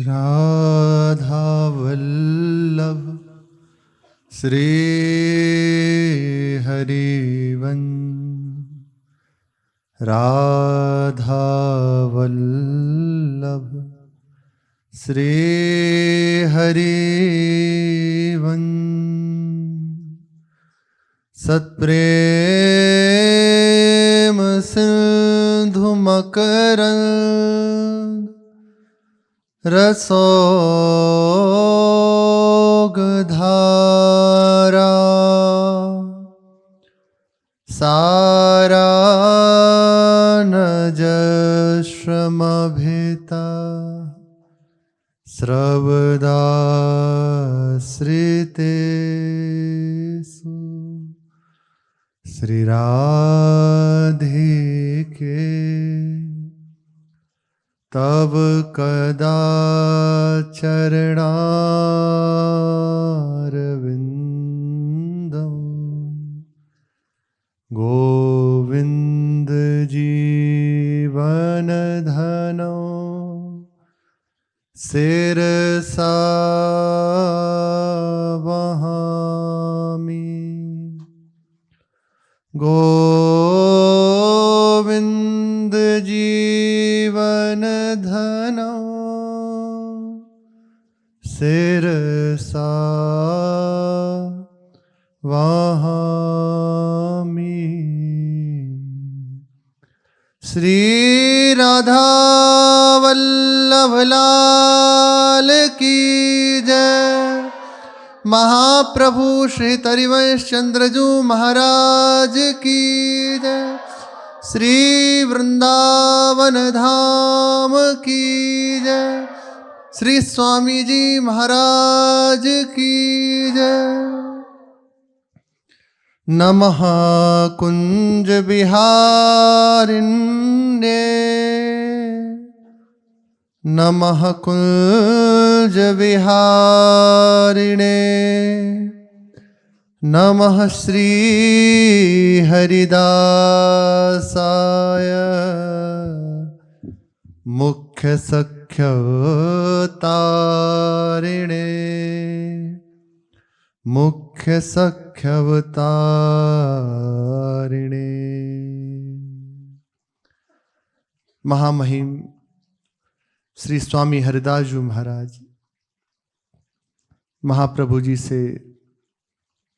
राधा वल्लभ श्री हरिवंश। राधा वल्लभ श्री हरिवंश। सत्प्रेम सिंधु मकरंद रसोगधारा सारानजश्रमभिता स्रवदाश्रितेषु श्री राधिके तब कदा चरणारविंदम गोविंद जीवन धनो शिरसा वहामि। गोविंद जीवन धनो शिरसा वहामि। श्री राधा वल्लभ लाल की जय। महाप्रभु श्री तरिवंश चंद्रजू महाराज की जय। श्री वृंदावन धाम की जय। श्री स्वामी जी महाराज की जय। नमः कुंज बिहारिण्ये नमः कुंज विहारिणे नमः श्री हरिदासाय मुख्य सख्यवतारिणे मुख्य सख्यवतारिणे। महामहिम श्री स्वामी हरिदास जी महाराज महाप्रभु जी से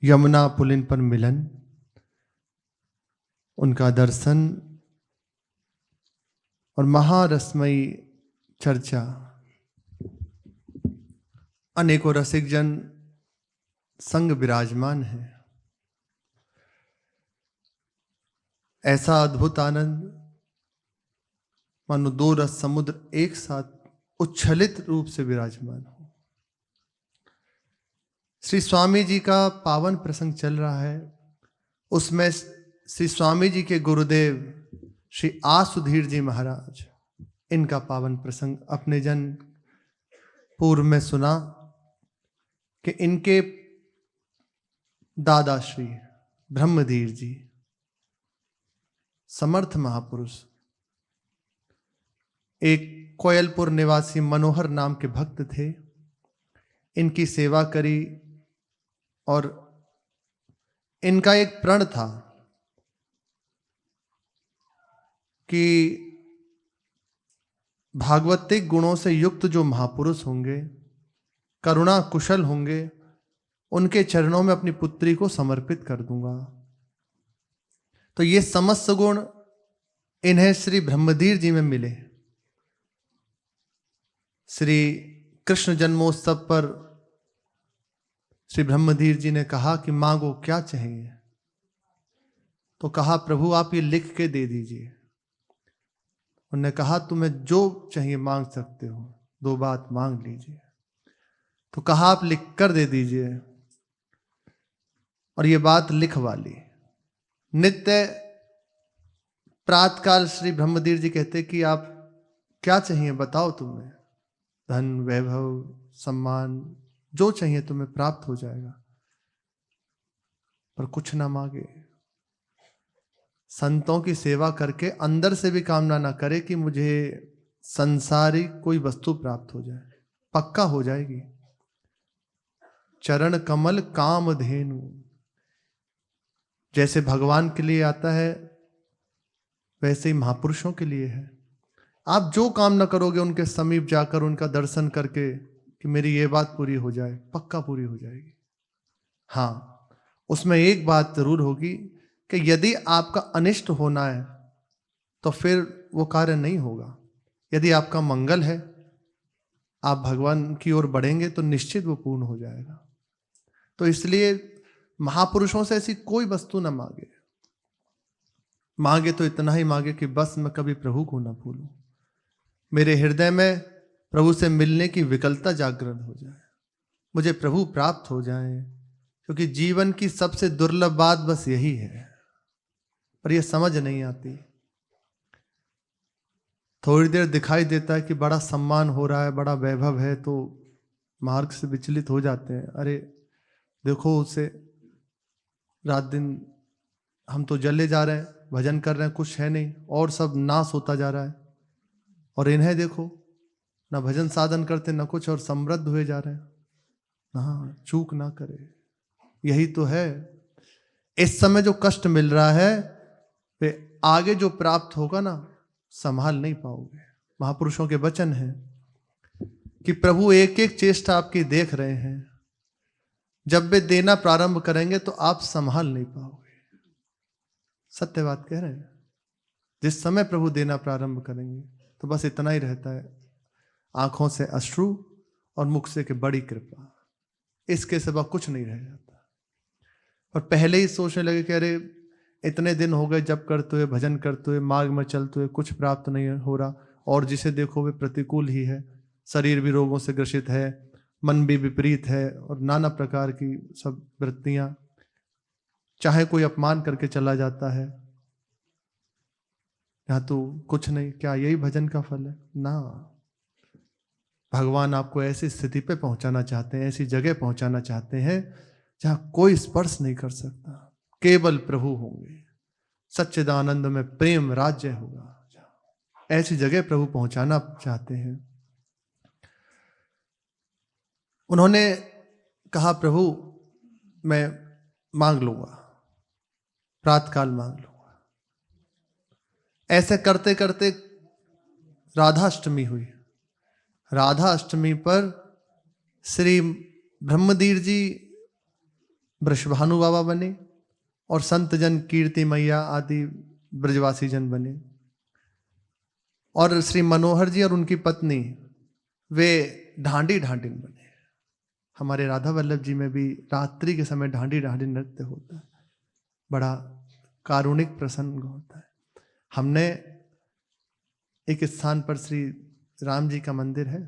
यमुना पुलिन पर मिलन, उनका दर्शन और महारसमयी चर्चा। अनेकों रसिक जन संग विराजमान है। ऐसा अद्भुत आनंद मानो दो रस समुद्र एक साथ उच्छलित रूप से विराजमान हो। श्री स्वामी जी का पावन प्रसंग चल रहा है। उसमें श्री स्वामी जी के गुरुदेव श्री आसुधीर जी महाराज, इनका पावन प्रसंग अपने जन पूर्व में सुना कि इनके दादा श्री ब्रह्मधीर जी समर्थ महापुरुष एक कोयलपुर निवासी मनोहर नाम के भक्त थे। इनकी सेवा करी और इनका एक प्रण था कि भागवतिक गुणों से युक्त जो महापुरुष होंगे, करुणा कुशल होंगे, उनके चरणों में अपनी पुत्री को समर्पित कर दूंगा। तो ये समस्त गुण इन्हें श्री ब्रह्मधीर जी में मिले। श्री कृष्ण जन्मोत्सव पर श्री ब्रह्मधीर जी ने कहा कि मांगो क्या चाहिए। तो कहा प्रभु आप ये लिख के दे दीजिए। उन्होंने कहा तुम्हें जो चाहिए मांग सकते हो, दो बात मांग लीजिए। तो कहा आप लिख कर दे दीजिए। और ये बात लिखवा ली। नित्य प्रातःकाल श्री ब्रह्मधीर जी कहते कि आप क्या चाहिए बताओ, तुम्हें धन वैभव सम्मान जो चाहिए तुम्हें प्राप्त हो जाएगा, पर कुछ ना मांगे। संतों की सेवा करके अंदर से भी कामना ना करे कि मुझे संसारिक कोई वस्तु प्राप्त हो जाए। पक्का हो जाएगी। चरण कमल कामधेनु, जैसे भगवान के लिए आता है वैसे ही महापुरुषों के लिए है। आप जो काम न करोगे उनके समीप जाकर उनका दर्शन करके कि मेरी ये बात पूरी हो जाए, पक्का पूरी हो जाएगी। हाँ, उसमें एक बात जरूर होगी कि यदि आपका अनिष्ट होना है तो फिर वो कार्य नहीं होगा। यदि आपका मंगल है, आप भगवान की ओर बढ़ेंगे तो निश्चित वो पूर्ण हो जाएगा। तो इसलिए महापुरुषों से ऐसी कोई वस्तु ना मांगे। मांगे तो इतना ही मांगे कि बस मैं कभी प्रभु को ना भूलूं, मेरे हृदय में प्रभु से मिलने की विकलता जागृत हो जाए, मुझे प्रभु प्राप्त हो जाए। क्योंकि जीवन की सबसे दुर्लभ बात बस यही है, पर यह समझ नहीं आती। थोड़ी देर दिखाई देता है कि बड़ा सम्मान हो रहा है, बड़ा वैभव है, तो मार्ग से विचलित हो जाते हैं। अरे देखो, उसे रात दिन हम तो जले जा रहे हैं, भजन कर रहे हैं, कुछ है नहीं, और सब नाश होता जा रहा है। और इन्हें देखो, ना भजन साधन करते ना कुछ, और समृद्ध हुए जा रहे हैं। हाँ, चूक ना करे, यही तो है। इस समय जो कष्ट मिल रहा है वे आगे जो प्राप्त होगा ना, संभाल नहीं पाओगे। महापुरुषों के वचन है कि प्रभु एक एक चेष्टा आपकी देख रहे हैं। जब वे देना प्रारंभ करेंगे तो आप संभाल नहीं पाओगे। सत्य बात कह रहे हैं। जिस समय प्रभु देना प्रारंभ करेंगे तो बस इतना ही रहता है, आंखों से अश्रु और मुख से कि बड़ी कृपा, इसके सिवा कुछ नहीं रह जाता। और पहले ही सोचने लगे कि अरे इतने दिन हो गए जब करते हुए, भजन करते हुए, मार्ग में चलते हुए, कुछ प्राप्त नहीं हो रहा, और जिसे देखो वे प्रतिकूल ही है, शरीर भी रोगों से ग्रसित है, मन भी विपरीत है, और नाना प्रकार की सब वृत्तियां, चाहे कोई अपमान करके चला जाता है, यहाँ तो कुछ नहीं, क्या यही भजन का फल है? ना, भगवान आपको ऐसी स्थिति पे पहुंचाना चाहते हैं, ऐसी जगह पहुंचाना चाहते हैं जहां कोई स्पर्श नहीं कर सकता, केवल प्रभु होंगे, सच्चिदानंद में प्रेम राज्य होगा। ऐसी जगह प्रभु पहुंचाना चाहते हैं। उन्होंने कहा, प्रभु मैं मांग लूंगा, प्रातःकाल मांग लूंगा। ऐसे करते करते राधाष्टमी हुई। राधा अष्टमी पर श्री ब्रह्मधीर जी वृषभानु बाबा बने, और संत जन कीर्ति मैया आदि ब्रजवासी जन बने, और श्री मनोहर जी और उनकी पत्नी वे ढांडी ढांडिन बने। हमारे राधा वल्लभ जी में भी रात्रि के समय ढांडी ढांडी नृत्य होता है, बड़ा कारुणिक प्रसंग होता है। हमने एक स्थान पर श्री राम जी का मंदिर है,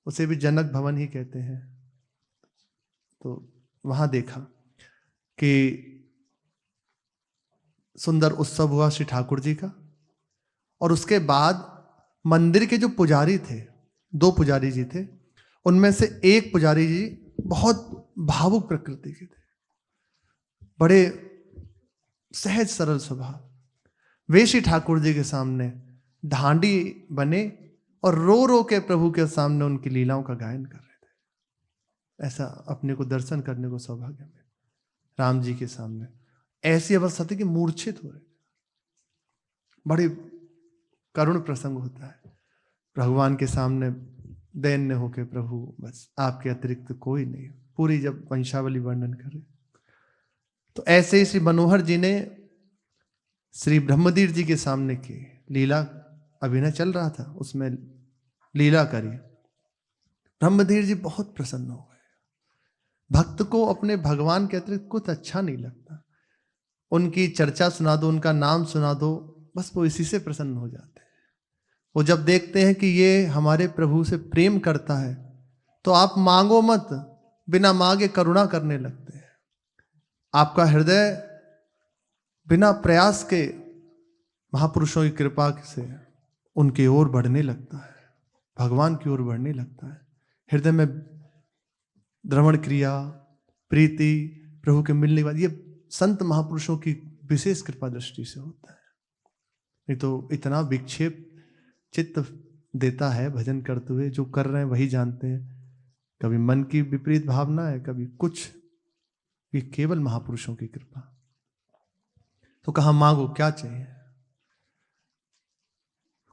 उसे भी जनक भवन ही कहते हैं, तो वहां देखा कि सुंदर उत्सव हुआ श्री ठाकुर जी का। और उसके बाद मंदिर के जो पुजारी थे, 2 पुजारी जी थे, उनमें से एक पुजारी जी बहुत भावुक प्रकृति के थे, बड़े सहज सरल स्वभाव। वे श्री ठाकुर जी के सामने ढांडी बने और रो रो के प्रभु के सामने उनकी लीलाओं का गायन कर रहे थे। ऐसा अपने को दर्शन करने को सौभाग्य मिला राम जी के सामने। ऐसी अवस्था थी कि मूर्छित हो रहे, बड़ी करुण प्रसंग होता है। भगवान के सामने दैन्य होके, प्रभु बस आपके अतिरिक्त कोई नहीं, पूरी जब वंशावली वर्णन करे। तो ऐसे ही श्री मनोहर जी ने श्री ब्रह्मधीर जी के सामने की लीला, अभिनय चल रहा था, उसमें लीला करी। ब्रह्मधीर जी बहुत प्रसन्न हो गए। भक्त को अपने भगवान के अतिरिक्त कुछ अच्छा नहीं लगता। उनकी चर्चा सुना दो, उनका नाम सुना दो, बस वो इसी से प्रसन्न हो जाते हैं। वो जब देखते हैं कि ये हमारे प्रभु से प्रेम करता है तो आप मांगो मत, बिना मांगे करुणा करने लगते हैं। आपका हृदय बिना प्रयास के महापुरुषों की कृपा से उनकी ओर बढ़ने लगता है, भगवान की ओर बढ़ने लगता है। हृदय में द्रवण क्रिया, प्रीति, प्रभु के मिलने के बाद, ये संत महापुरुषों की विशेष कृपा दृष्टि से होता है। नहीं तो इतना विक्षेप चित्त देता है भजन करते हुए। जो कर रहे हैं वही जानते हैं। कभी मन की विपरीत भावना है, कभी कुछ। ये केवल महापुरुषों की कृपा। तो कहा मांगो क्या चाहिए।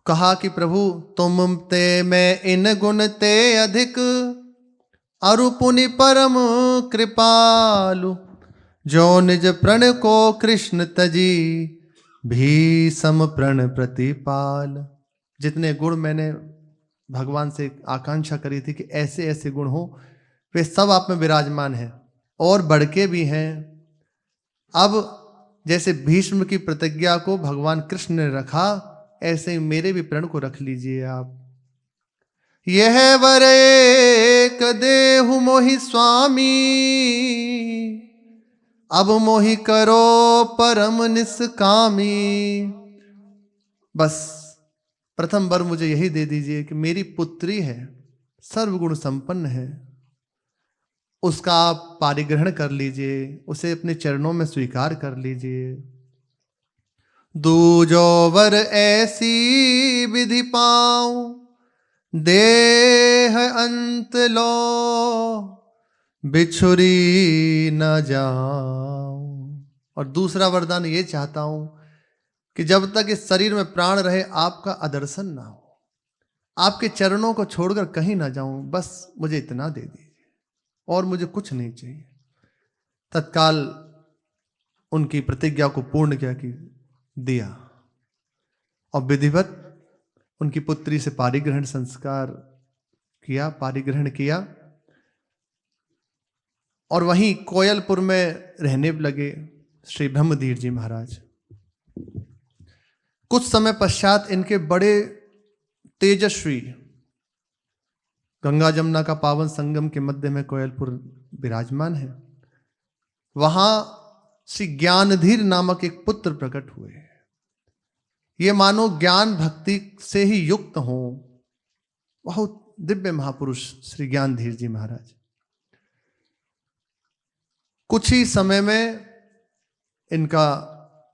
कहा कि प्रभु तुम ते मैं इन गुण ते अधिक, अरु पुनि परम कृपालु, जो निज प्रण को कृष्ण तजी, भीषम प्रण प्रतिपाल। जितने गुण मैंने भगवान से आकांक्षा करी थी कि ऐसे ऐसे गुण हो, वे सब आप में विराजमान हैं और बढ़ के भी हैं। अब जैसे भीष्म की प्रतिज्ञा को भगवान कृष्ण ने रखा, ऐसे ही मेरे भी प्रण को रख लीजिए आप। यह वर एक देहु मोहि स्वामी, अब मोहि करो परम निष्कामी। बस प्रथम वर मुझे यही दे दीजिए कि मेरी पुत्री है, सर्वगुण संपन्न है, उसका आप पारिग्रहण कर लीजिए, उसे अपने चरणों में स्वीकार कर लीजिए। दूजो वर ऐसी विधि पाऊं, देह अंत लो बिछुरी न जाऊं। और दूसरा वरदान ये चाहता हूं कि जब तक इस शरीर में प्राण रहे आपका अदर्शन ना हो, आपके चरणों को छोड़कर कहीं ना जाऊं। बस मुझे इतना दे दीजिए और मुझे कुछ नहीं चाहिए। तत्काल उनकी प्रतिज्ञा को पूर्ण किया कि दिया, और विधिवत उनकी पुत्री से पारिग्रहण संस्कार किया, पारिग्रहण किया। और वहीं कोयलपुर में रहने लगे श्री ब्रह्मधीर जी महाराज। कुछ समय पश्चात इनके बड़े तेजस्वी गंगा जमुना का पावन संगम के मध्य में कोयलपुर विराजमान है। वहां श्री ज्ञानधीर नामक एक पुत्र प्रकट हुए। ये मानो ज्ञान भक्ति से ही युक्त हो, बहुत दिव्य महापुरुष श्री ज्ञानधीर जी महाराज। कुछ ही समय में इनका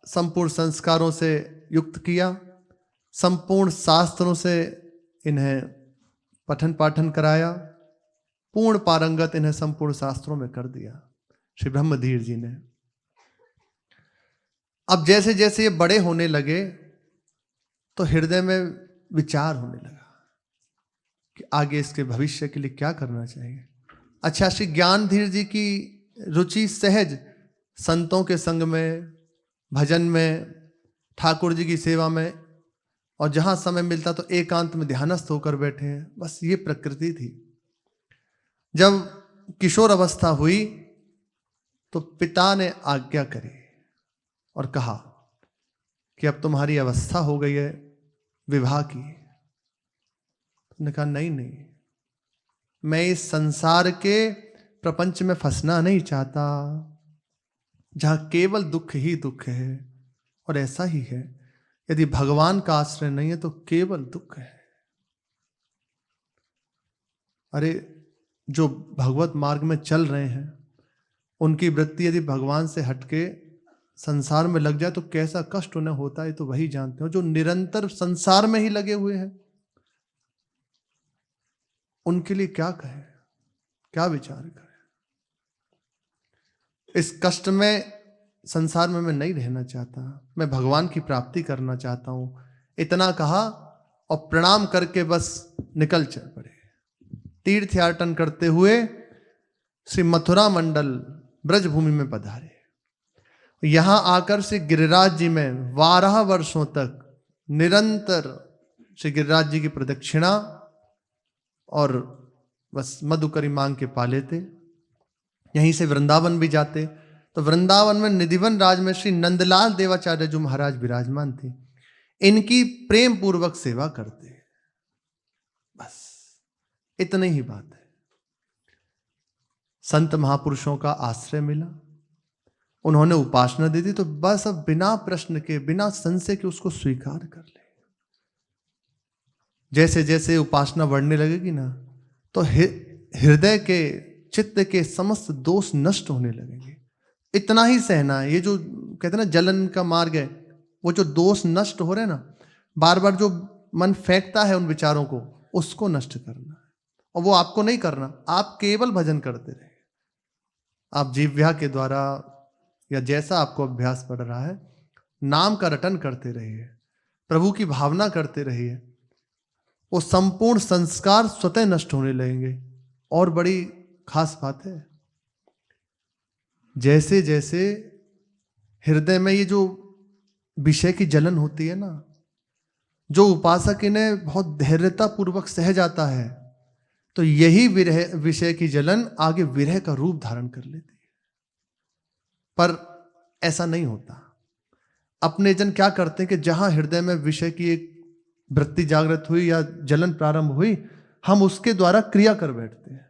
संपूर्ण संस्कारों से युक्त किया, संपूर्ण शास्त्रों से इन्हें पठन पाठन कराया, पूर्ण पारंगत इन्हें संपूर्ण शास्त्रों में कर दिया श्री ब्रह्मधीर जी ने। अब जैसे जैसे ये बड़े होने लगे तो हृदय में विचार होने लगा कि आगे इसके भविष्य के लिए क्या करना चाहिए। अच्छा, श्री ज्ञानधीर जी की रुचि सहज संतों के संग में, भजन में, ठाकुर जी की सेवा में, और जहां समय मिलता तो एकांत में ध्यानस्थ होकर बैठे हैं। बस ये प्रकृति थी। जब किशोर अवस्था हुई तो पिता ने आज्ञा करी और कहा कि अब तुम्हारी अवस्था हो गई है विवाह की। तुमने कहा नहीं नहीं, मैं इस संसार के प्रपंच में फंसना नहीं चाहता, जहां केवल दुख ही दुख है। और ऐसा ही है, यदि भगवान का आश्रय नहीं है तो केवल दुख है। अरे, जो भगवत मार्ग में चल रहे हैं उनकी वृत्ति यदि भगवान से हटके संसार में लग जाए तो कैसा कष्ट उन्हें होता है, तो वही जानते हो। जो निरंतर संसार में ही लगे हुए हैं उनके लिए क्या कहें, क्या विचार करें। इस कष्ट में, संसार में मैं नहीं रहना चाहता, मैं भगवान की प्राप्ति करना चाहता हूं। इतना कहा और प्रणाम करके बस निकल चल पड़े। तीर्थयाटन करते हुए श्री मथुरा मंडल ब्रजभूमि में पधारे। यहां आकर से गिरिराज जी में 12 वर्षों तक निरंतर श्री गिरिराज जी की प्रदक्षिणा और बस मधुकरी मांग के पा लेते। यहीं से वृंदावन भी जाते तो वृंदावन में निधिवन राज में श्री नंदलाल देवाचार्य जो महाराज विराजमान थे, इनकी प्रेम पूर्वक सेवा करते। बस इतनी ही बात है। संत महापुरुषों का आश्रय मिला, उन्होंने उपासना दे दी, तो बस अब बिना प्रश्न के, बिना संशय के उसको स्वीकार कर ले। जैसे जैसे उपासना बढ़ने लगेगी ना, तो हृदय के, चित्त के समस्त दोष नष्ट होने लगेंगे। इतना ही सहना है। ये जो कहते हैं ना जलन का मार्ग है, वो जो दोष नष्ट हो रहे हैं ना, बार बार जो मन फेंकता है उन विचारों को, उसको नष्ट करना है। और वो आपको नहीं करना, आप केवल भजन करते रहे। आप जीवव्याह के द्वारा या जैसा आपको अभ्यास पड़ रहा है, नाम का रटन करते रहिए, प्रभु की भावना करते रहिए। वो संपूर्ण संस्कार स्वतः नष्ट होने लगेंगे। और बड़ी खास बात है, जैसे जैसे हृदय में ये जो विषय की जलन होती है ना, जो उपासक इन्हें बहुत धैर्यता पूर्वक सह जाता है, तो यही विरह विषय की जलन आगे विरह का रूप धारण कर लेती है। पर ऐसा नहीं होता। अपने जन क्या करते हैं कि जहां हृदय में विषय की एक वृत्ति जागृत हुई या जलन प्रारंभ हुई, हम उसके द्वारा क्रिया कर बैठते हैं।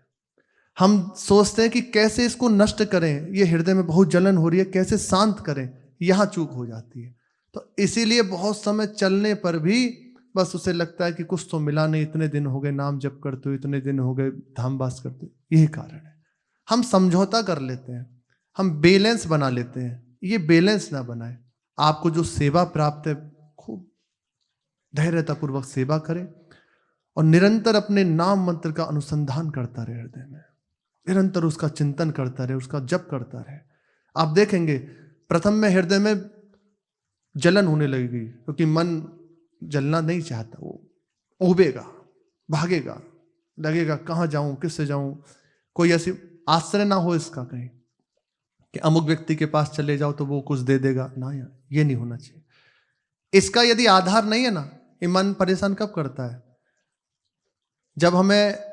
हम सोचते हैं कि कैसे इसको नष्ट करें, ये हृदय में बहुत जलन हो रही है, कैसे शांत करें। यहां चूक हो जाती है। तो इसीलिए बहुत समय चलने पर भी बस उसे लगता है कि कुछ तो मिला नहीं, इतने दिन हो गए नाम जप करते हुए, इतने दिन हो गए धामवास करते हुए। यही कारण है, हम समझौता कर लेते हैं, हम बैलेंस बना लेते हैं। ये बैलेंस ना बनाए। आपको जो सेवा प्राप्त है, खूब धैर्यतापूर्वक सेवा करें और निरंतर अपने नाम मंत्र का अनुसंधान करता रहे, हृदय में निरंतर उसका चिंतन करता रहे, उसका जप करता रहे। आप देखेंगे प्रथम में हृदय में जलन होने लगेगी, क्योंकि मन जलना नहीं चाहता, वो उबेगा, भागेगा, लगेगा कहाँ जाऊं, किससे जाऊं, कोई ऐसी आश्रय ना हो इसका कहीं कि अमुक व्यक्ति के पास चले जाओ तो वो कुछ दे देगा ना, यार ये नहीं होना चाहिए। इसका यदि आधार नहीं है ना, ये मन परेशान कब करता है? जब हमें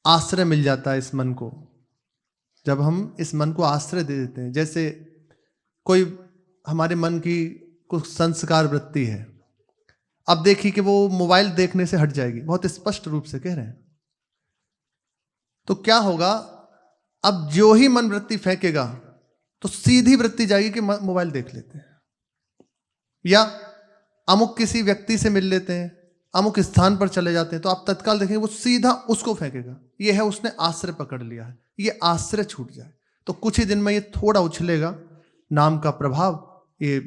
आश्रय मिल जाता है इस मन को, जब हम इस मन को आश्रय दे देते हैं। जैसे कोई हमारे मन की कुछ संस्कार वृत्ति है, अब देखिए कि वो मोबाइल देखने से हट जाएगी, बहुत स्पष्ट रूप से कह रहे हैं। तो क्या होगा, अब जो ही मन वृत्ति फेंकेगा तो सीधी वृत्ति जाएगी कि मोबाइल देख लेते हैं, या अमुक किसी व्यक्ति से मिल लेते हैं, अमुक स्थान पर चले जाते हैं, तो आप तत्काल देखेंगे वो सीधा उसको फेंकेगा। ये है उसने आश्रय पकड़ लिया है। ये आश्रय छूट जाए तो कुछ ही दिन में ये थोड़ा उछलेगा, नाम का प्रभाव ये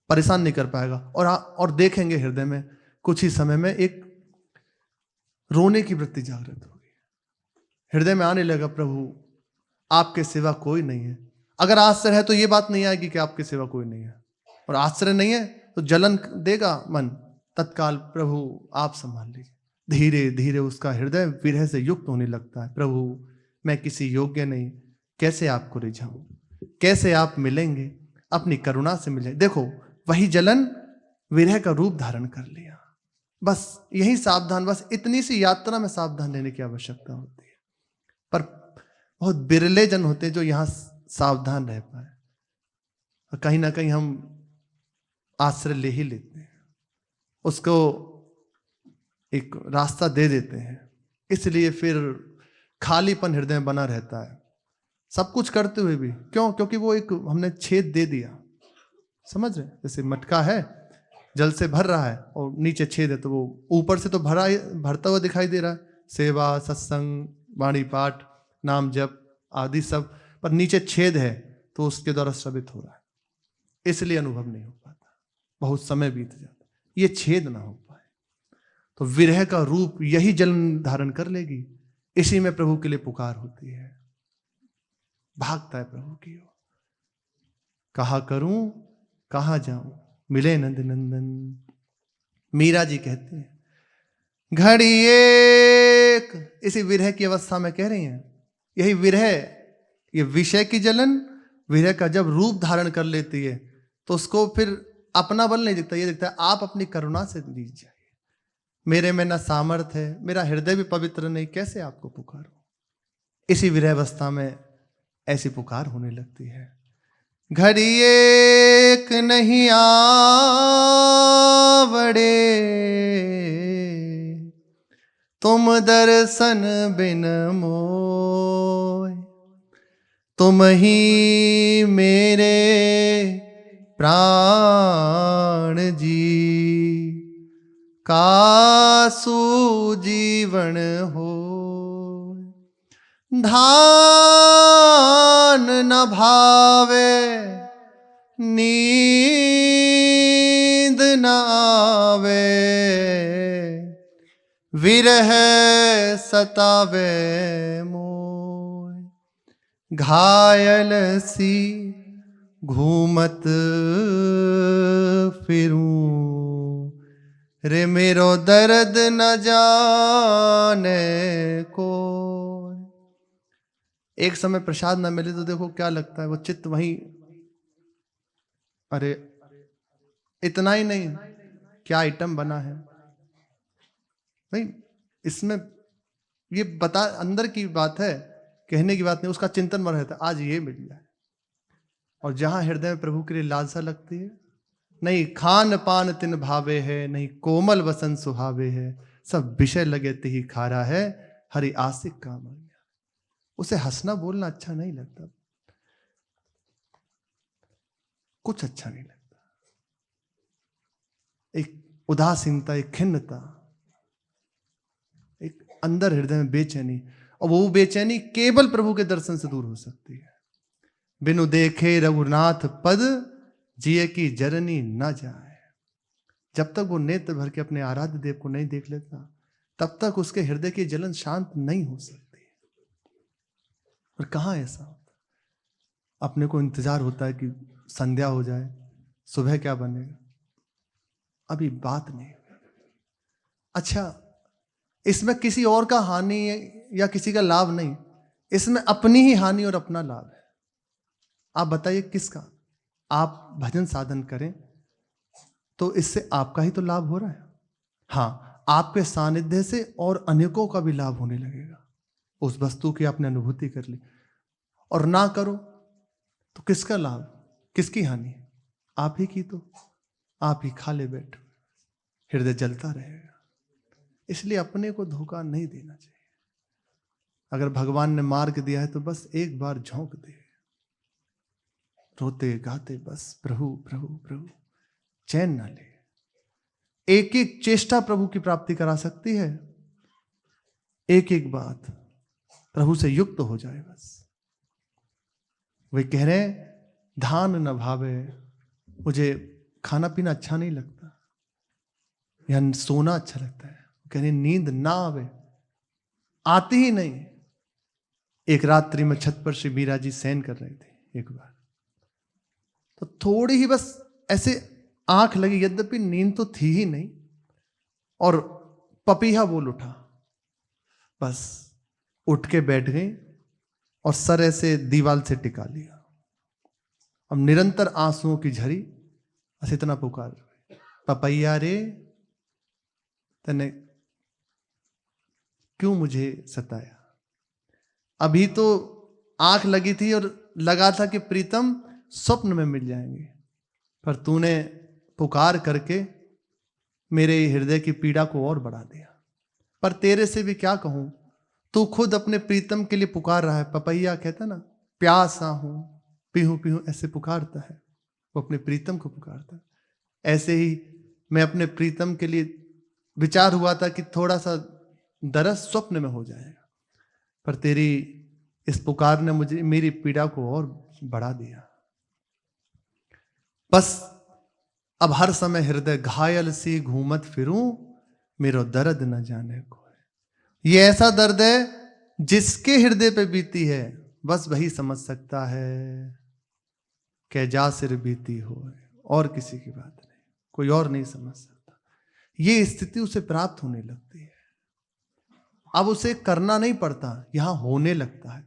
परेशान नहीं कर पाएगा। और देखेंगे हृदय में कुछ ही समय में एक रोने की वृत्ति जागृत होगी, हृदय में आने लगा प्रभु आपके सिवा कोई नहीं है। अगर आश्रय है तो ये बात नहीं आएगी कि आपके सिवा कोई नहीं है, और आश्रय नहीं है तो जलन देगा मन, तत्काल प्रभु आप संभाल लीजिए। धीरे धीरे उसका हृदय विरह से युक्त होने लगता है। प्रभु मैं किसी योग्य नहीं, कैसे आपको रिझाऊं, कैसे आप मिलेंगे, अपनी करुणा से मिले। देखो वही जलन विरह का रूप धारण कर लिया। बस यही सावधान, बस इतनी सी यात्रा में सावधान लेने की आवश्यकता होती है। पर बहुत बिरले जन होते हैं जो यहां सावधान रह पाए, और कहीं ना कहीं हम आश्रय ले ही लेते हैं, उसको एक रास्ता दे देते हैं, इसलिए फिर खालीपन हृदय में बना रहता है। सब कुछ करते हुए भी क्यों? क्योंकि वो एक हमने छेद दे दिया, समझ रहे? जैसे मटका है, जल से भर रहा है और नीचे छेद है, तो वो ऊपर से तो भरता हुआ दिखाई दे रहा है, सेवा सत्संग वाणी पाठ नाम जप आदि सब, पर नीचे छेद है तो उसके द्वारा श्रवित हो रहा है, इसलिए अनुभव नहीं हो पाता, बहुत समय बीत जाता। ये छेद ना हो पाए तो विरह का रूप यही जलन धारण कर लेगी। इसी में प्रभु के लिए पुकार होती है, भागता है प्रभु की ओर, कहा करूं कहां जाऊं मिले नंद नंदन। मीरा जी कहते हैं घड़ी एक, इसी विरह की अवस्था में कह रही हैं, यही विरह, ये विषय की जलन विरह का जब रूप धारण कर लेती है तो उसको फिर अपना बल नहीं दिखता, ये दिखता है आप अपनी करुणा से लीज जाइए, मेरे में ना सामर्थ्य है, मेरा हृदय भी पवित्र नहीं, कैसे आपको पुकारूं। इसी विरह अवस्था में ऐसी पुकार होने लगती है। घड़ी एक नहीं आवड़े, तुम दर्शन बिन मोय, तुम ही मेरे प्राण जी, कासु जीवन हो, धान न भावे नींद न आवे, विरह सतावे मोय, घायल सी घूमत फिरूं, रे मेरो दर्द न जाने को। एक समय प्रसाद न मिले तो देखो क्या लगता है, वो चित्त वहीं, अरे इतना ही नहीं, क्या आइटम बना है। नहीं, इसमें ये बता अंदर की बात है, कहने की बात नहीं, उसका चिंतन में रहता है आज ये मिल जाए। और जहां हृदय में प्रभु के लिए लालसा लगती है, नहीं खान पान तिन भावे है, नहीं कोमल वसन सुहावे है, सब विषय लगे ही खारा है, हरि आसिक काम आ गया। उसे हंसना बोलना अच्छा नहीं लगता, कुछ अच्छा नहीं लगता। एक उदासीनता, एक खिन्नता, एक अंदर हृदय में बेचैनी, और वो बेचैनी केवल प्रभु के दर्शन से दूर हो सकती है। बिनु देखे रघुनाथ पद, जिए की जरनी न जाए। जब तक वो नेत्र भर के अपने आराध्य देव को नहीं देख लेता, तब तक उसके हृदय की जलन शांत नहीं हो सकती। और कहां ऐसा होता, अपने को इंतजार होता है कि संध्या हो जाए, सुबह क्या बनेगा, अभी बात नहीं। अच्छा, इसमें किसी और का हानि या किसी का लाभ नहीं, इसमें अपनी ही हानि और अपना लाभ है। आप बताइए किसका? आप भजन साधन करें तो इससे आपका ही तो लाभ हो रहा है। हाँ, आपके सानिध्य से और अनेकों का भी लाभ होने लगेगा। उस वस्तु की आपने अनुभूति कर ली, और ना करो तो किसका लाभ, किसकी हानि? आप ही की। तो आप ही खा ले बैठ, हृदय जलता रहेगा। इसलिए अपने को धोखा नहीं देना चाहिए। अगर भगवान ने मार्ग दिया है तो बस एक बार झोंक दे, रोते गाते बस प्रभु प्रभु प्रभु, चैन ना ले। एक एक चेष्टा प्रभु की प्राप्ति करा सकती है। एक एक बात प्रभु से युक्त हो जाए बस। वे कह रहे हैं धान न भावे, मुझे खाना पीना अच्छा नहीं लगता, या सोना अच्छा लगता है। कह रहे नींद ना आवे, आती ही नहीं। एक रात्रि में छत पर श्री मीरा जी शयन कर रहे थे एक बार, तो थोड़ी ही बस ऐसे आंख लगी, यद्यपि नींद तो थी ही नहीं, और पपीहा बोल उठा। बस उठ के बैठ गई और सर ऐसे दीवार से टिका लिया। अब निरंतर आंसुओं की झरी, बस इतना पुकार, पपैया रे तने क्यों मुझे सताया। अभी तो आंख लगी थी और लगा था कि प्रीतम स्वप्न में मिल जाएंगे, पर तूने पुकार करके मेरे हृदय की पीड़ा को और बढ़ा दिया। पर तेरे से भी क्या कहूं, तू खुद अपने प्रीतम के लिए पुकार रहा है। पपैया कहता ना, प्यासा हूं पीहू पीहू ऐसे पुकारता है, वो अपने प्रीतम को पुकारता है। ऐसे ही मैं अपने प्रीतम के लिए विचार हुआ था कि थोड़ा सा दरस स्वप्न में हो जाएगा, पर तेरी इस पुकार ने मुझे मेरी पीड़ा को और बढ़ा दिया। बस अब हर समय हृदय घायल सी घूमत फिरूं, मेरो दर्द न जाने को है। ये ऐसा दर्द है जिसके हृदय पे बीती है, बस वही समझ सकता है। कै जा सिर बीती हो, और किसी की बात नहीं, कोई और नहीं समझ सकता। ये स्थिति उसे प्राप्त होने लगती है। अब उसे करना नहीं पड़ता, यहां होने लगता है।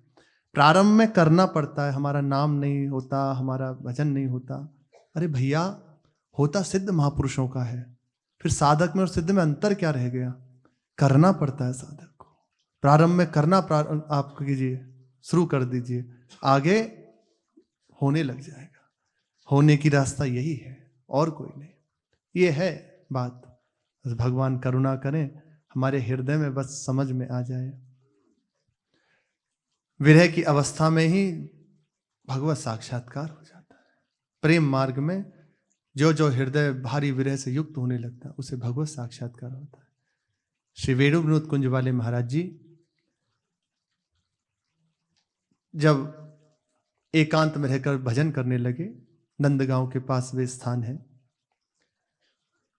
प्रारंभ में करना पड़ता है, हमारा नाम नहीं होता, हमारा भजन नहीं होता। अरे भैया, होता सिद्ध महापुरुषों का है, फिर साधक में और सिद्ध में अंतर क्या रह गया? करना पड़ता है साधक को। प्रारंभ में करना आप कीजिए, शुरू कर दीजिए, आगे होने लग जाएगा। होने की रास्ता यही है, और कोई नहीं। ये है बात। भगवान करुणा करें, हमारे हृदय में बस समझ में आ जाए। विरह की अवस्था में ही भगवत साक्षात्कार हो जाता है। प्रेम मार्ग में जो जो हृदय भारी विरह से युक्त होने लगता है, उसे भगवत साक्षात्कार होता है। श्री वेणु विनोद कुंज वाले महाराज जी जब एकांत में रहकर भजन करने लगे, नंदगांव के पास वे स्थान है,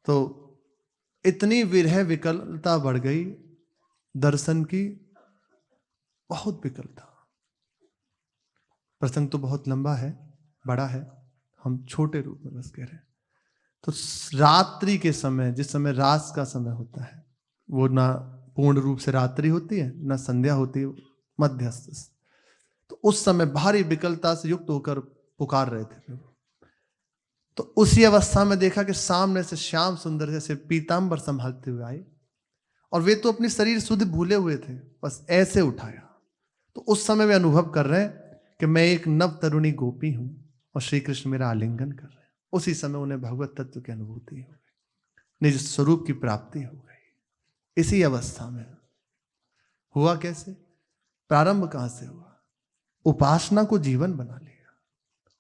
तो इतनी विरह विकलता बढ़ गई दर्शन की, बहुत विकलता। प्रसंग तो बहुत लंबा है, बड़ा है, हम छोटे रूप में बस कह रहे हैं। तो रात्रि के समय, जिस समय रात का समय होता है, वो ना पूर्ण रूप से रात्रि होती है ना संध्या होती है, मध्यस्थ। तो उस समय भारी विकलता से युक्त होकर पुकार रहे थे प्रभु। तो उसी अवस्था में देखा कि सामने से श्याम सुंदर जैसे पीतांबर संभालते हुए आए, और वे तो अपनी शरीर शुद्ध भूले हुए थे, बस ऐसे उठाया। तो उस समय वे अनुभव कर रहे हैं कि मैं एक नव तरुणी गोपी हूं और श्री कृष्ण मेरा आलिंगन कर रहे हैं। उसी समय उन्हें भगवत तत्व की अनुभूति हो गई, निज स्वरूप की प्राप्ति हो गई। इसी अवस्था में हुआ कैसे, प्रारंभ कहां से हुआ? उपासना को जीवन बना लिया,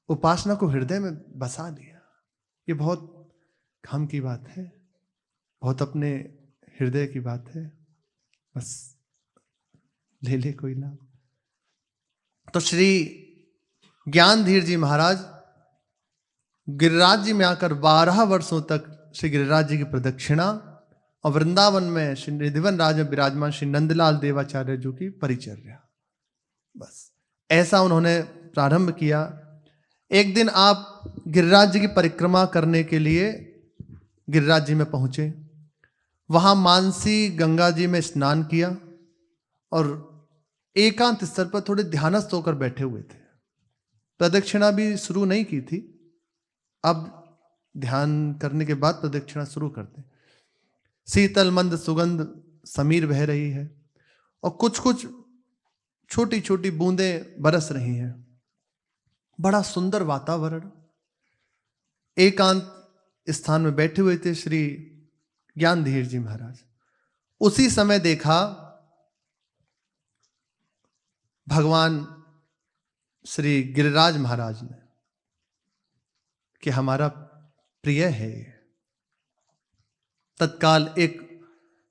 उपासना को हृदय में बसा लिया। ये बहुत काम की बात है, बहुत अपने हृदय की बात है, बस ले ले कोई ना। तो श्री ज्ञानधीर जी महाराज गिरिराज जी में आकर 12 वर्षों तक श्री गिरिराज जी की प्रदक्षिणा, और वृंदावन में श्री निधिवन राज में विराजमान श्री नंदलाल देवाचार्य जी की परिचर्या, बस ऐसा उन्होंने प्रारंभ किया। एक दिन आप गिरिराज जी की परिक्रमा करने के लिए गिरिराज जी में पहुंचे, वहां मानसी गंगा जी में स्नान किया और एकांत स्तर पर थोड़े ध्यानस्थ होकर बैठे हुए थे। प्रदक्षिणा भी शुरू नहीं की थी, अब ध्यान करने के बाद प्रदक्षिणा शुरू करते। शीतल मंद सुगंध समीर बह रही है और कुछ कुछ छोटी छोटी बूंदें बरस रही हैं। बड़ा सुंदर वातावरण। एकांत स्थान में बैठे हुए थे श्री ज्ञानधीर जी महाराज। उसी समय देखा भगवान श्री गिरिराज महाराज ने कि हमारा प्रिय है ये। तत्काल एक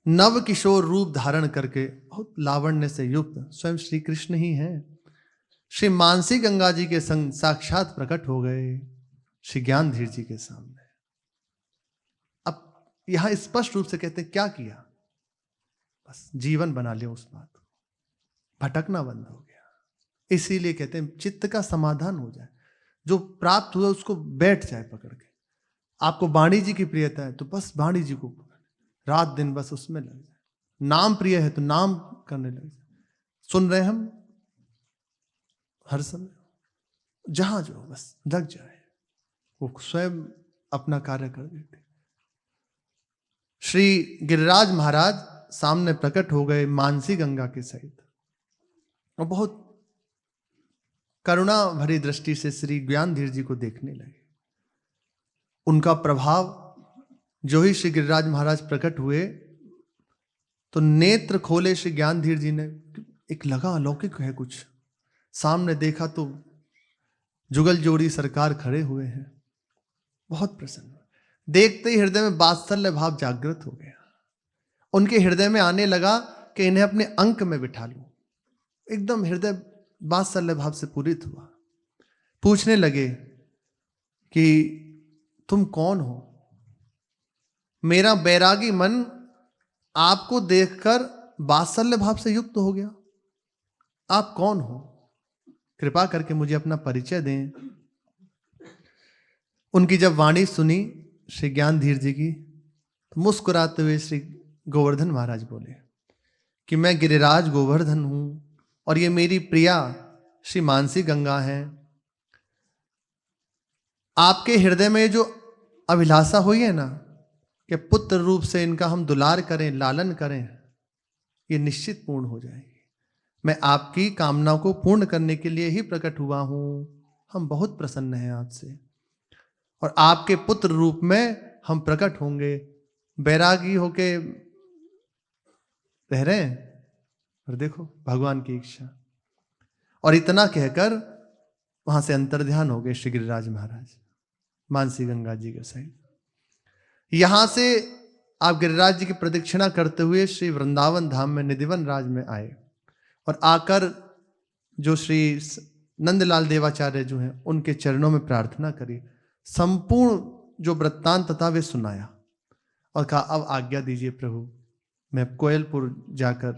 नव किशोर रूप धारण करके बहुत लावण्य से युक्त स्वयं श्री कृष्ण ही हैं, श्री मानसी गंगा जी के संग साक्षात प्रकट हो गए श्री ज्ञानधीर जी के सामने। अब यहां स्पष्ट रूप से कहते हैं क्या किया, बस जीवन बना लिया उस बात को, भटकना बंद हो गया। इसीलिए कहते हैं चित्त का समाधान हो जाए, जो प्राप्त हुआ उसको बैठ जाए पकड़ के। आपको वाणी जी की प्रियता है तो बस वाणी जी को रात दिन बस उसमें लग जाए, नाम प्रिय है तो नाम करने लग जाए। सुन रहे हम हर समय, जहां जो बस लग जाए, वो स्वयं अपना कार्य कर देते। श्री गिरिराज महाराज सामने प्रकट हो गए मानसी गंगा के सहित, और बहुत करुणा भरी दृष्टि से श्री ज्ञानधीर जी को देखने लगे। उनका प्रभाव, जो ही श्री गिरिराज महाराज प्रकट हुए तो नेत्र खोले श्री ज्ञानधीर जी ने, एक लगा अलौकिक है कुछ। सामने देखा तो जुगल जोड़ी सरकार खड़े हुए हैं, बहुत प्रसन्न। देखते ही हृदय में वात्सल्य भाव जागृत हो गया। उनके हृदय में आने लगा कि इन्हें अपने अंक में बिठा लूं। एकदम हृदय वात्सल्य भाव से पूरित हुआ। पूछने लगे कि तुम कौन हो? मेरा बैरागी मन आपको देखकर वात्सल्य भाव से युक्त हो गया। आप कौन हो? कृपा करके मुझे अपना परिचय दें। उनकी जब वाणी सुनी श्री ज्ञानधीर जी की, तो मुस्कुराते हुए श्री गोवर्धन महाराज बोले कि मैं गिरिराज गोवर्धन हूं और ये मेरी प्रिया श्री मानसी गंगा है। आपके हृदय में जो अभिलाषा हुई है ना कि पुत्र रूप से इनका हम दुलार करें, लालन करें, ये निश्चित पूर्ण हो जाएगी। मैं आपकी कामना को पूर्ण करने के लिए ही प्रकट हुआ हूं। हम बहुत प्रसन्न हैं आपसे, और आपके पुत्र रूप में हम प्रकट होंगे। बैरागी होके रह रहे हैं, और देखो भगवान की इच्छा। और इतना कहकर वहां से अंतर्ध्यान हो गए श्री गिरिराज महाराज मानसी गंगा जी के सहित। यहां से आप गिरिराज जी की प्रदक्षिणा करते हुए श्री वृंदावन धाम में निधिवन राज में आए, और आकर जो श्री नंदलाल देवाचार्य जो हैं उनके चरणों में प्रार्थना करी। संपूर्ण जो वृत्तांत था वे सुनाया। और कहा अब आज्ञा दीजिए प्रभु, मैं कोयलपुर जाकर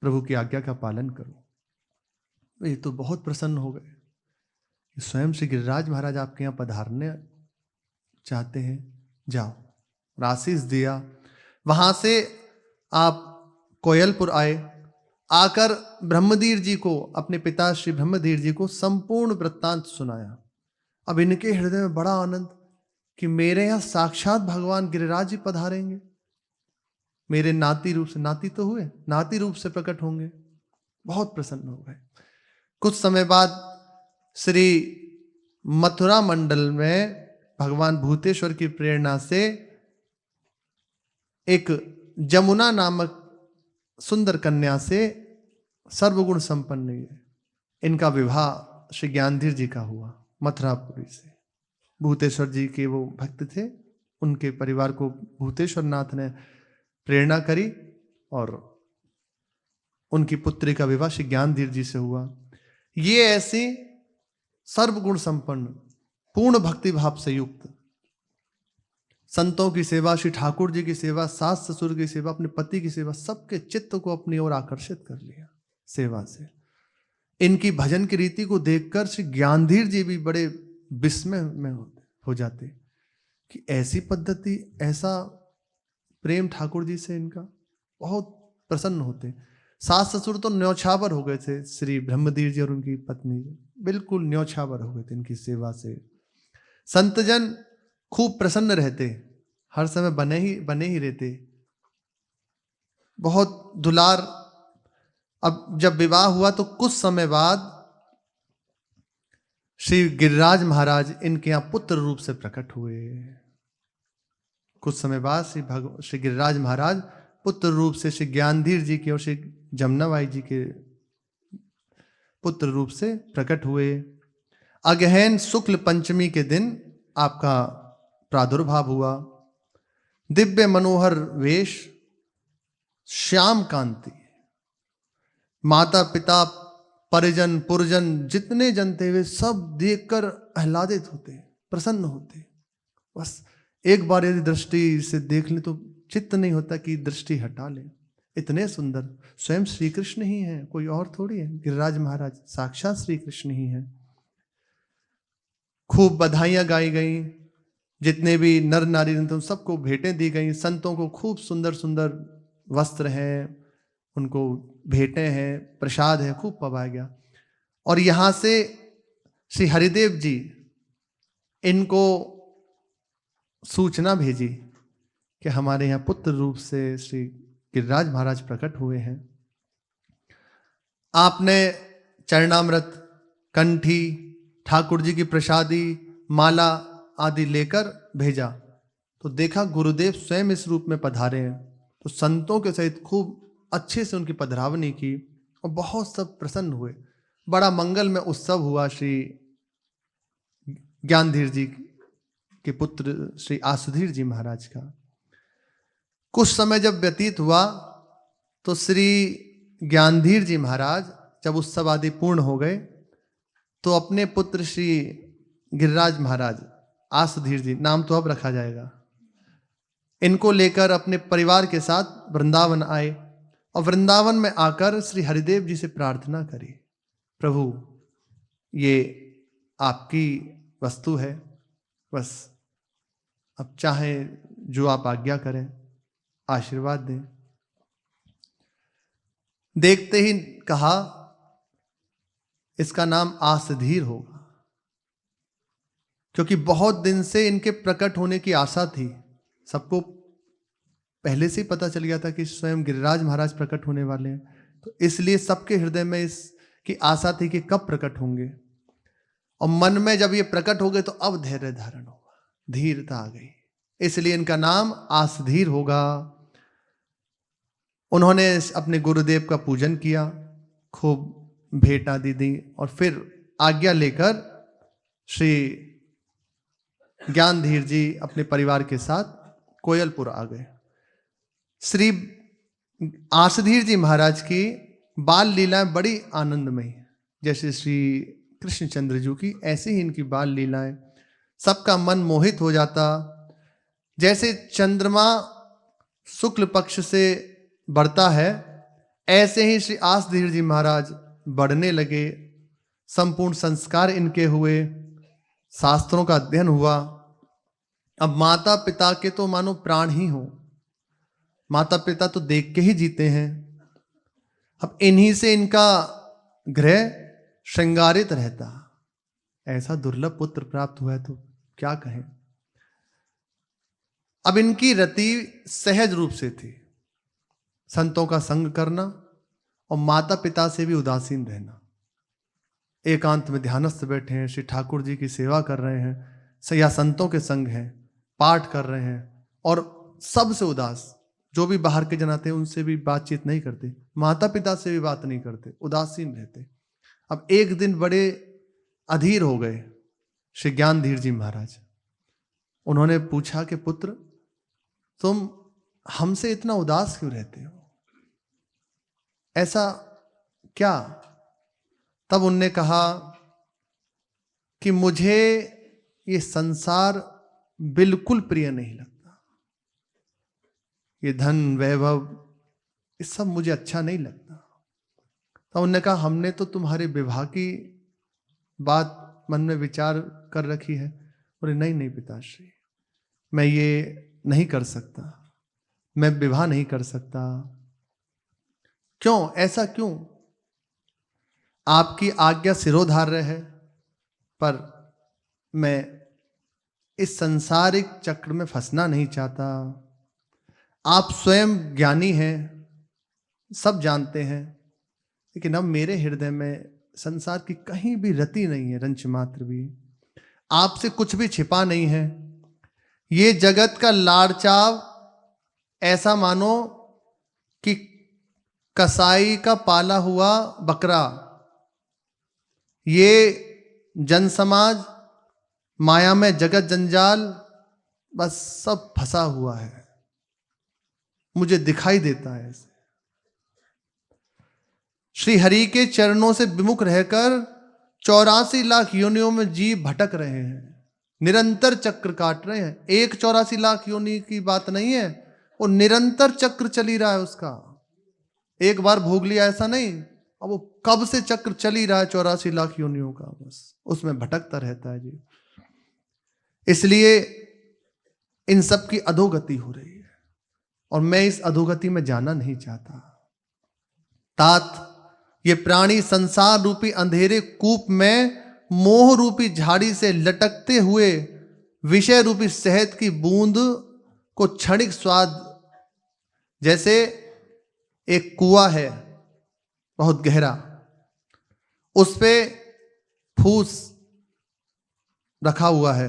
प्रभु की आज्ञा का पालन करूं। ये तो बहुत प्रसन्न हो गए। स्वयं श्री गिरिराज महाराज आपके यहाँ पधारने चाहते हैं, जाओ। आशीष दिया। वहां से आप कोयलपुर आए, आकर ब्रह्मधीर जी को, अपने पिता श्री ब्रह्मधीर जी को संपूर्ण वृत्तांत सुनाया। अब इनके हृदय में बड़ा आनंद कि मेरे यहाँ साक्षात भगवान गिरिराज जी पधारेंगे, मेरे नाती रूप से, नाती तो हुए, नाती रूप से प्रकट होंगे। बहुत प्रसन्न हो गए। कुछ समय बाद श्री मथुरा मंडल में भगवान भूतेश्वर की प्रेरणा से एक जमुना नामक सुंदर कन्या से सर्वगुण संपन्न है, इनका विवाह श्री ज्ञानधीर जी का हुआ मथुरापुरी से। भूतेश्वर जी के वो भक्त थे, उनके परिवार को भूतेश्वर नाथ ने प्रेरणा करी और उनकी पुत्री का विवाह श्री ज्ञानधीर जी से हुआ। ये ऐसे सर्वगुण संपन्न, पूर्ण भक्ति भाव से युक्त, संतों की सेवा, श्री ठाकुर जी की सेवा, सास ससुर की सेवा, अपने पति की सेवा, सबके चित्त को अपनी ओर आकर्षित कर लिया सेवा से। इनकी भजन की रीति को देखकर श्री ज्ञानधीर जी भी बड़े विस्मय में हो जाते कि ऐसी पद्धति, ऐसा प्रेम ठाकुर जी से इनका। बहुत प्रसन्न होते। सास ससुर तो न्यौछावर हो गए थे, श्री ब्रह्मधीर जी और उनकी पत्नी बिल्कुल न्यौछावर हो गए थे इनकी सेवा से। संतजन खूब प्रसन्न रहते, हर समय बने ही रहते, बहुत दुलार। अब जब विवाह हुआ तो कुछ समय बाद श्री गिरिराज महाराज इनके यहाँ पुत्र रूप से प्रकट हुए। कुछ समय बाद श्री गिरिराज महाराज पुत्र रूप से श्री ज्ञानधीर जी के और श्री जमुनाबाई जी के पुत्र रूप से प्रकट हुए। अगहन शुक्ल पंचमी के दिन आपका प्रादुर्भाव हुआ। दिव्य मनोहर वेश, श्याम कांति, माता पिता परिजन पुरजन जितने जन थे वे सब देखकर आह्लादित होते, प्रसन्न होते। बस एक बार यदि दृष्टि से देख ले तो चित्त नहीं होता कि दृष्टि हटा ले। इतने सुंदर स्वयं श्री कृष्ण ही हैं, कोई और थोड़ी है। गिरिराज महाराज साक्षात श्री कृष्ण ही हैं। खूब बधाइयां गाई गई, जितने भी नर नारी थे सबको भेंटें दी गई। संतों को खूब सुंदर सुंदर वस्त्र हैं, उनको भेंटें हैं, प्रसाद है, खूब पवाया गया। और यहाँ से श्री हरिदेव जी इनको सूचना भेजी कि हमारे यहाँ पुत्र रूप से श्री गिरिराज महाराज प्रकट हुए हैं। आपने चरणामृत, कंठी, ठाकुर जी की प्रसादी, माला आदि लेकर भेजा तो देखा गुरुदेव स्वयं इस रूप में पधारे हैं। तो संतों के सहित खूब अच्छे से उनकी पधरावनी की और बहुत सब प्रसन्न हुए। बड़ा मंगल में उत्सव हुआ श्री ज्ञानधीर जी के पुत्र श्री आसुधीर जी महाराज का। कुछ समय जब व्यतीत हुआ तो श्री ज्ञानधीर जी महाराज जब उत्सव आदि पूर्ण हो गए तो अपने पुत्र श्री गिरिराज महाराज, आसुधीर जी नाम तो अब रखा जाएगा, इनको लेकर अपने परिवार के साथ वृंदावन आए और वृंदावन में आकर श्री हरिदेव जी से प्रार्थना करी, प्रभु ये आपकी वस्तु है, बस अब चाहे जो आप आज्ञा करें, आशीर्वाद दें। देखते ही कहा इसका नाम आसधीर होगा, क्योंकि बहुत दिन से इनके प्रकट होने की आशा थी। सबको पहले से ही पता चल गया था कि स्वयं गिरिराज महाराज प्रकट होने वाले हैं, तो इसलिए सबके हृदय में इसकी आशा थी कि कब प्रकट होंगे। और मन में जब ये प्रकट हो गए तो अब धैर्य धारण होगा, धीरता आ गई, इसलिए इनका नाम आसधीर होगा। उन्होंने अपने गुरुदेव का पूजन किया, खूब भेंट आदि दी और फिर आज्ञा लेकर श्री ज्ञानधीर जी अपने परिवार के साथ कोयलपुर आ गए। श्री आसधीर जी महाराज की बाल लीलाएं बड़ी आनंदमयी, जैसे श्री कृष्णचंद्र जी की ऐसे ही इनकी बाल लीलाएं, सबका मन मोहित हो जाता। जैसे चंद्रमा शुक्ल पक्ष से बढ़ता है, ऐसे ही श्री आसधीर जी महाराज बढ़ने लगे। संपूर्ण संस्कार इनके हुए, शास्त्रों का अध्ययन हुआ। अब माता पिता के तो मानो प्राण ही हो, माता पिता तो देख के ही जीते हैं। अब इन्हीं से इनका गृह श्रृंगारित रहता। ऐसा दुर्लभ पुत्र प्राप्त हुआ है तो क्या कहें। अब इनकी रति सहज रूप से थी, संतों का संग करना और माता पिता से भी उदासीन रहना। एकांत में ध्यानस्थ बैठे हैं, श्री ठाकुर जी की सेवा कर रहे हैं या संतों के संग हैं, पाठ कर रहे हैं और सबसे उदास, जो भी बाहर के जन आते हैं उनसे भी बातचीत नहीं करते, माता पिता से भी बात नहीं करते, उदासीन रहते। अब एक दिन बड़े अधीर हो गए श्री ज्ञानधीर जी महाराज। उन्होंने पूछा कि पुत्र, तुम हमसे इतना उदास क्यों रहते हो, ऐसा क्या? तब उनने कहा कि मुझे ये संसार बिल्कुल प्रिय नहीं लगता, ये धन वैभव ये सब मुझे अच्छा नहीं लगता। तो उन्होंने कहा हमने तो तुम्हारे विवाह की बात मन में विचार कर रखी है। बोले नहीं नहीं पिताश्री, मैं ये नहीं कर सकता, मैं विवाह नहीं कर सकता। क्यों, ऐसा क्यों? आपकी आज्ञा सिरोधार्य है, पर मैं इस सांसारिक चक्र में फंसना नहीं चाहता। आप स्वयं ज्ञानी हैं, सब जानते हैं, लेकिन अब मेरे हृदय में संसार की कहीं भी रति नहीं है, रंच मात्र भी। आपसे कुछ भी छिपा नहीं है। ये जगत का लाड़चाव ऐसा मानो कि कसाई का पाला हुआ बकरा। ये जन समाज, माया में जगत जंजाल, बस सब फंसा हुआ है, मुझे दिखाई देता है ऐसे। श्री हरि के चरणों से विमुख रहकर 84 लाख योनियों में जीव भटक रहे हैं, निरंतर चक्र काट रहे हैं। एक 84 लाख योनि की बात नहीं है, वो निरंतर चक्र चली रहा है उसका। एक बार भोग लिया ऐसा नहीं, अब वो कब से चक्र चली रहा है 84 लाख योनियों का, बस उसमें भटकता रहता है जी। इसलिए इन सब की अधोगति हो रही है और मैं इस अधोगति में जाना नहीं चाहता। तात ये प्राणी संसार रूपी अंधेरे कूप में मोह रूपी झाड़ी से लटकते हुए विषय रूपी शहद की बूंद को क्षणिक स्वाद, जैसे एक कुआं है बहुत गहरा, उस पे फूस रखा हुआ है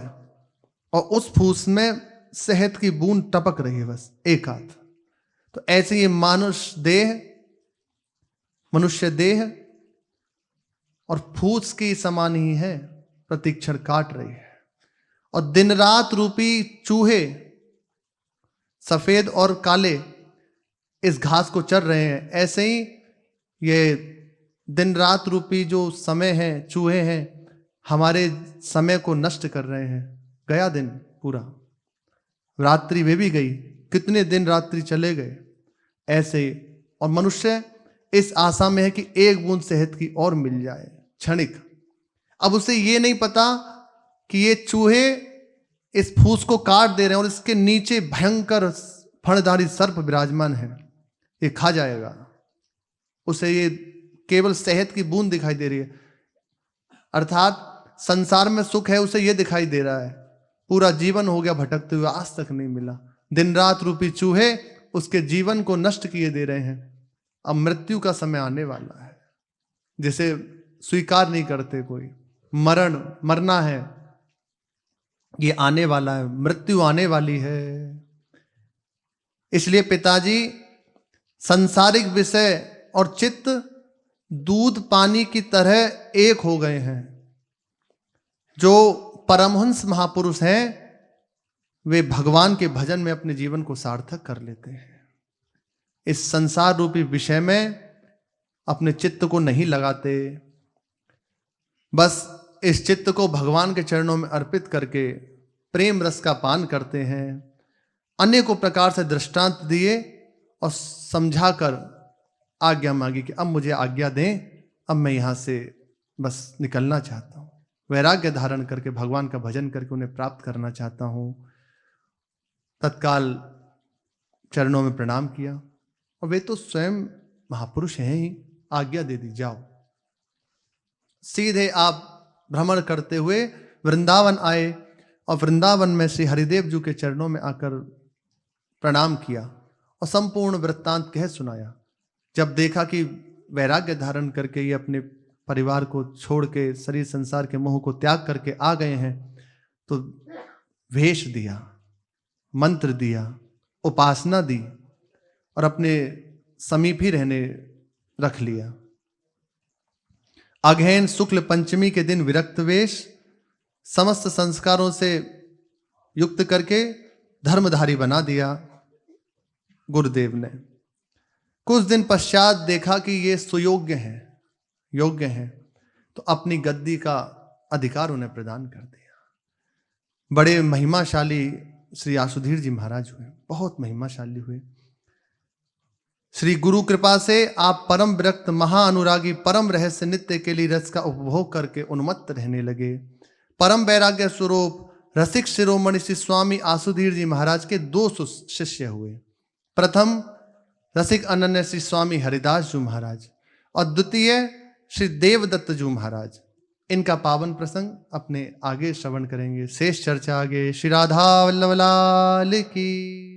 और उस फूस में शहद की बूंद टपक रही है, बस एक आध। तो ऐसे ये मनुष्य देह और फूस की समान ही है, प्रतिक्षण काट रही है। और दिन रात रूपी चूहे सफेद और काले इस घास को चर रहे हैं। ऐसे ही ये दिन रात रूपी जो समय है, चूहे हैं, हमारे समय को नष्ट कर रहे हैं। गया दिन पूरा, रात्रि वे भी गई, कितने दिन रात्रि चले गए ऐसे ही। और मनुष्य इस आशा में है कि एक बूंद शहद की और मिल जाए, क्षणिक। अब उसे ये नहीं पता कि ये चूहे इस फूस को काट दे रहे हैं और इसके नीचे भयंकर फणधारी सर्प विराजमान है, ये खा जाएगा। उसे ये केवल शहद की बूंद दिखाई दे रही है, अर्थात संसार में सुख है उसे ये दिखाई दे रहा है। पूरा जीवन हो गया भटकते हुए, आज तक नहीं मिला। दिन रात रूपी चूहे उसके जीवन को नष्ट किए दे रहे हैं। अब मृत्यु का समय आने वाला है, जिसे स्वीकार नहीं करते कोई। मरना है, ये आने वाला है, मृत्यु आने वाली है। इसलिए पिताजी सांसारिक विषय और चित्त दूध पानी की तरह एक हो गए हैं। जो परमहंस महापुरुष हैं वे भगवान के भजन में अपने जीवन को सार्थक कर लेते हैं। इस संसार रूपी विषय में अपने चित्त को नहीं लगाते, बस इस चित्त को भगवान के चरणों में अर्पित करके प्रेम रस का पान करते हैं अनेकों प्रकार से दृष्टांत दिए और समझाकर आज्ञा मांगी कि अब मुझे आज्ञा दें, अब मैं यहाँ से बस निकलना चाहता हूँ, वैराग्य धारण करके भगवान का भजन करके उन्हें प्राप्त करना चाहता हूँ। तत्काल चरणों में प्रणाम किया और वे तो स्वयं महापुरुष हैं ही, आज्ञा दे दी जाओ। सीधे आप भ्रमण करते हुए वृंदावन आए और वृंदावन में श्री हरिदेव जी के चरणों में आकर प्रणाम किया और संपूर्ण वृत्तांत कह सुनाया। जब देखा कि वैराग्य धारण करके ये अपने परिवार को छोड़ के शरीर संसार के मोह को त्याग करके आ गए हैं, तो वेश दिया, मंत्र दिया, उपासना दी और अपने समीप ही रहने रख लिया। अगहन शुक्ल पंचमी के दिन विरक्त वेश समस्त संस्कारों से युक्त करके धर्मधारी बना दिया गुरुदेव ने। कुछ दिन पश्चात देखा कि ये सुयोग्य हैं, योग्य हैं, तो अपनी गद्दी का अधिकार उन्हें प्रदान कर दिया। बड़े महिमाशाली श्री आसुधीर जी महाराज हुए, बहुत महिमाशाली हुए। श्री गुरु कृपा से आप परम विरक्त महाअनुरागी परम रहस्य नित्य के लिए रस का उपभोग करके उन्मत्त रहने लगे। परम वैराग्य स्वरूप रसिक शिरोमणि श्री स्वामी आसुधीर जी महाराज के 2 शिष्य हुए। प्रथम रसिक अनन्य श्री स्वामी हरिदास जी महाराज और द्वितीय श्री देवदत्त जी महाराज। इनका पावन प्रसंग अपने आगे श्रवण करेंगे। शेष चर्चा आगे। श्री राधा वल्लभ लाल की।